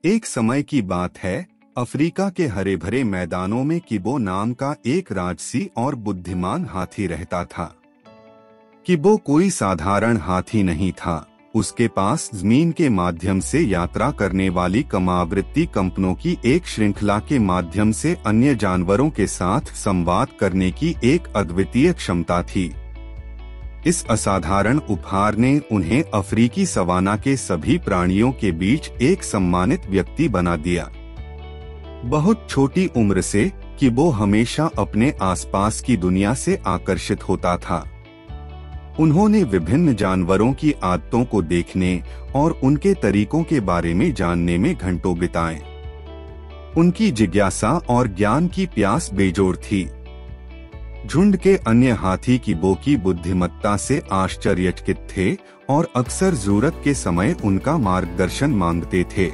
एक समय की बात है, अफ्रीका के हरे भरे मैदानों में किबो नाम का एक राजसी और बुद्धिमान हाथी रहता था। किबो कोई साधारण हाथी नहीं था। उसके पास जमीन के माध्यम से यात्रा करने वाली कमावृत्ति कंपनों की एक श्रृंखला के माध्यम से अन्य जानवरों के साथ संवाद करने की एक अद्वितीय क्षमता थी। इस असाधारण उपहार ने उन्हें अफ्रीकी सवाना के सभी प्राणियों के बीच एक सम्मानित व्यक्ति बना दिया। बहुत छोटी उम्र से किबो हमेशा अपने आसपास की दुनिया से आकर्षित होता था। उन्होंने विभिन्न जानवरों की आदतों को देखने और उनके तरीकों के बारे में जानने में घंटों बिताए। उनकी जिज्ञासा और ज्ञान की प्यास बेजोड़ थी। झुंड के अन्य हाथी किबो की बुद्धिमत्ता से आश्चर्यचकित थे और अक्सर जरूरत के समय उनका मार्गदर्शन मांगते थे।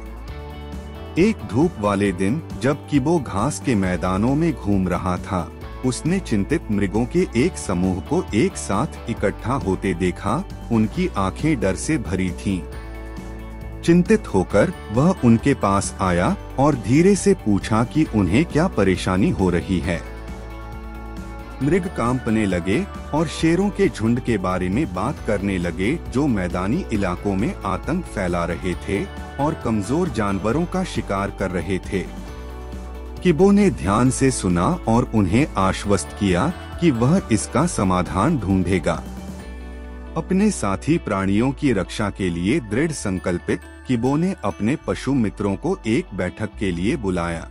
एक धूप वाले दिन जब किबो घास के मैदानों में घूम रहा था, उसने चिंतित मृगों के एक समूह को एक साथ इकट्ठा होते देखा। उनकी आंखें डर से भरी थीं। चिंतित होकर वह उनके पास आया और धीरे से पूछा कि उन्हें क्या परेशानी हो रही है। मृग कांपने लगे और शेरों के झुंड के बारे में बात करने लगे जो मैदानी इलाकों में आतंक फैला रहे थे और कमजोर जानवरों का शिकार कर रहे थे। किबो ने ध्यान से सुना और उन्हें आश्वस्त किया कि वह इसका समाधान ढूंढेगा। अपने साथी प्राणियों की रक्षा के लिए दृढ़ संकल्पित किबो ने अपने पशु मित्रों को एक बैठक के लिए बुलाया।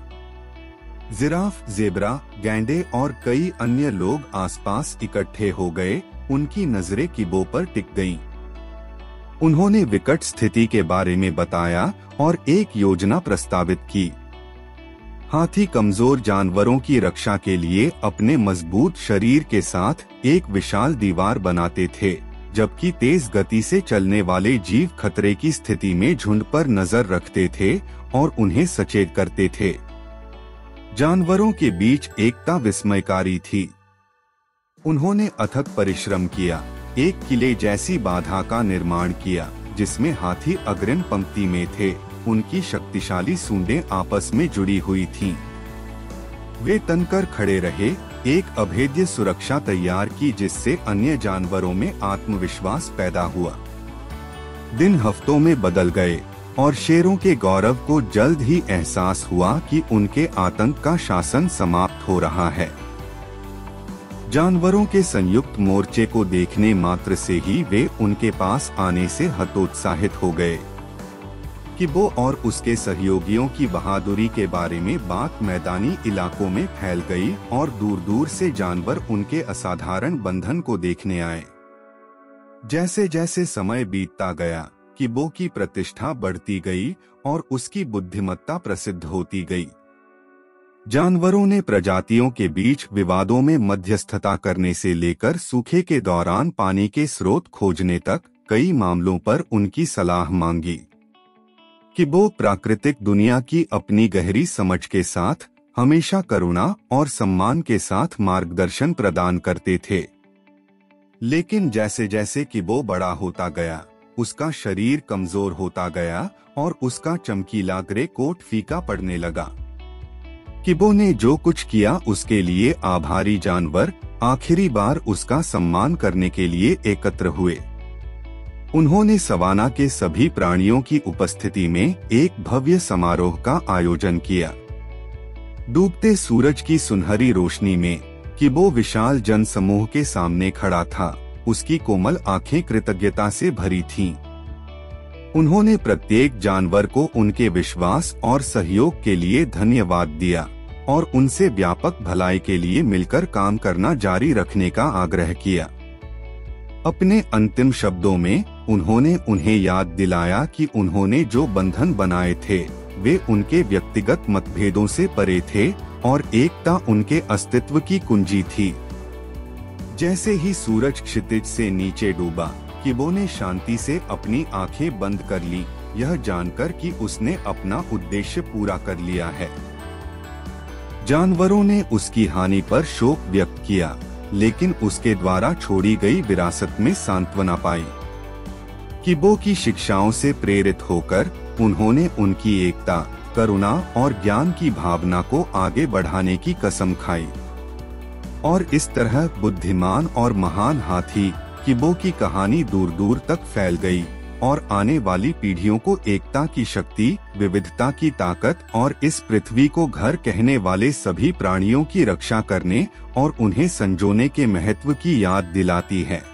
जिराफ, जेब्रा, गैंडे और कई अन्य लोग आसपास इकट्ठे हो गए। उनकी नजरें किबो पर टिक गईं। उन्होंने विकट स्थिति के बारे में बताया और एक योजना प्रस्तावित की। हाथी कमजोर जानवरों की रक्षा के लिए अपने मजबूत शरीर के साथ एक विशाल दीवार बनाते थे, जबकि तेज गति से चलने वाले जीव खतरे की स्थिति में झुंड पर नजर रखते थे और उन्हें सचेत करते थे। जानवरों के बीच एकता विस्मयकारी थी। उन्होंने अथक परिश्रम किया, एक किले जैसी बाधा का निर्माण किया जिसमें हाथी अग्रिम पंक्ति में थे। उनकी शक्तिशाली सूंडें आपस में जुड़ी हुई थीं। वे तनकर खड़े रहे, एक अभेद्य सुरक्षा तैयार की जिससे अन्य जानवरों में आत्मविश्वास पैदा हुआ। दिन हफ्तों में बदल गए और शेरों के गौरव को जल्द ही एहसास हुआ कि उनके आतंक का शासन समाप्त हो रहा है। जानवरों के संयुक्त मोर्चे को देखने मात्र से ही वे उनके पास आने से हतोत्साहित हो गए। किबो और उसके सहयोगियों की बहादुरी के बारे में बात मैदानी इलाकों में फैल गई और दूर दूर से जानवर उनके असाधारण बंधन को देखने आए। जैसे जैसे समय बीतता गया, किबो की प्रतिष्ठा बढ़ती गई और उसकी बुद्धिमत्ता प्रसिद्ध होती गई। जानवरों ने प्रजातियों के बीच विवादों में मध्यस्थता करने से लेकर सूखे के दौरान पानी के स्रोत खोजने तक कई मामलों पर उनकी सलाह मांगी। किबो प्राकृतिक दुनिया की अपनी गहरी समझ के साथ हमेशा करुणा और सम्मान के साथ मार्गदर्शन प्रदान करते थे। लेकिन जैसे जैसे किबो बड़ा होता गया, उसका शरीर कमजोर होता गया और उसका चमकीला ग्रे कोट फीका पड़ने लगा। किबो ने जो कुछ किया उसके लिए आभारी जानवर आखिरी बार उसका सम्मान करने के लिए एकत्र हुए। उन्होंने सवाना के सभी प्राणियों की उपस्थिति में एक भव्य समारोह का आयोजन किया। डूबते सूरज की सुनहरी रोशनी में किबो विशाल जनसमूह के सामने खड़ा था। उसकी कोमल आंखें कृतज्ञता से भरी थीं। उन्होंने प्रत्येक जानवर को उनके विश्वास और सहयोग के लिए धन्यवाद दिया और उनसे व्यापक भलाई के लिए मिलकर काम करना जारी रखने का आग्रह किया। अपने अंतिम शब्दों में उन्होंने उन्हें याद दिलाया कि उन्होंने जो बंधन बनाए थे वे उनके व्यक्तिगत मतभेदों से परे थे और एकता उनके अस्तित्व की कुंजी थी। जैसे ही सूरज क्षितिज से नीचे डूबा, किबो ने शांति से अपनी आंखें बंद कर ली, यह जानकर कि उसने अपना उद्देश्य पूरा कर लिया है। जानवरों ने उसकी हानि पर शोक व्यक्त किया, लेकिन उसके द्वारा छोड़ी गई विरासत में सांत्वना पाई। किबो की शिक्षाओं से प्रेरित होकर उन्होंने उनकी एकता, करुणा और ज्ञान की भावना को आगे बढ़ाने की कसम खाई। और इस तरह बुद्धिमान और महान हाथी किबो की कहानी दूर दूर तक फैल गई और आने वाली पीढ़ियों को एकता की शक्ति, विविधता की ताकत और इस पृथ्वी को घर कहने वाले सभी प्राणियों की रक्षा करने और उन्हें संजोने के महत्व की याद दिलाती है।